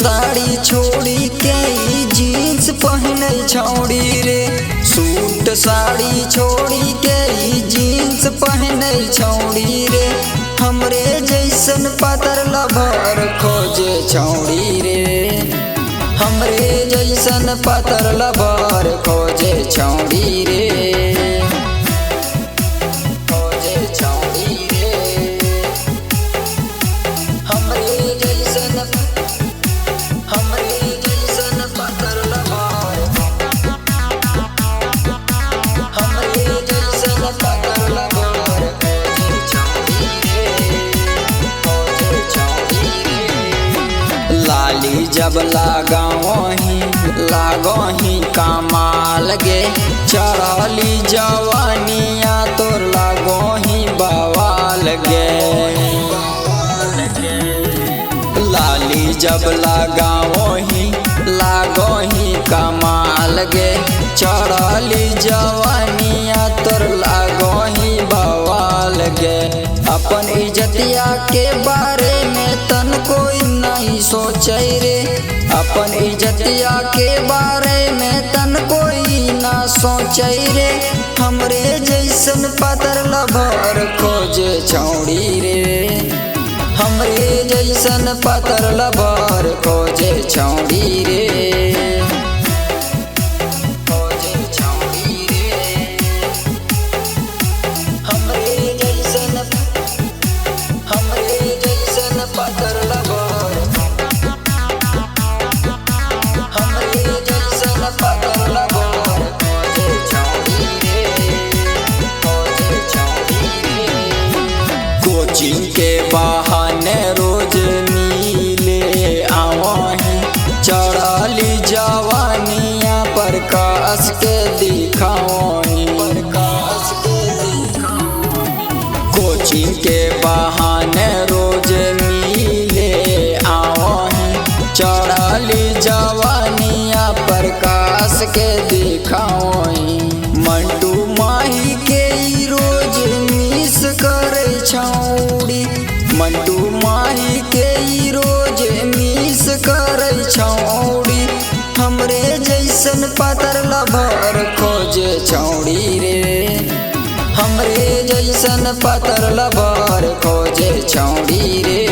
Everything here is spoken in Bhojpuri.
साड़ी छोड़ी के जीन्स पहने छौड़ी रे। सूट साड़ी छोड़ी के जीन्स पहने छौड़ी रे। हमरे जैसन पातर लभर खोजे छौड़ी रे। हमरे जैसन पातर लभर खोजे छौड़ी रे। खोजे छौड़ी रे। हमरे जैसन पातर लभर। हमरे जैसन पातर लभर खोजे छौड़ी रे। खोजे छौड़ी रे। लाली जब लागही कमाल गे। चढ़ली जवानिया तोर लागही बवाल गे। लाली जब लागही कमाल गे। चढ़ली जवानिया तोर लागही बवाल गे। अपन इज्जतिया के बारे में तन कोई नहीं सोचे रे। अपन इज्जतिया के बारे में तन कोई ना सोचे रे। हमरे जैसन पातर लभर खोजे छौड़ी रे। हमरे जैसन पातर लभर खोजे छौड़ी रे। खोजे छौड़ी रे। हमरे जैसन पातर लभर। हमरे जैसन पातर लभर खोजे छौड़ी रे। खोजे छौड़ी रे। कोचिंग के बहाने रोज मिले आवही। चढ़ली जवानिया पर कस के दिखावही। कोचिंग के बहाने रोज मिले आवही। चढ़ली जवानिया पर कस के दिखावही। मंटू माही के रोज मिस करे छौड़ी। मंटू माही के रोज मिस करे छौड़ी। हमरे जैसन पातर लभर खोजे छौड़ी रे। हमरे जैसन पातर लभर खोजे छौड़ी रे।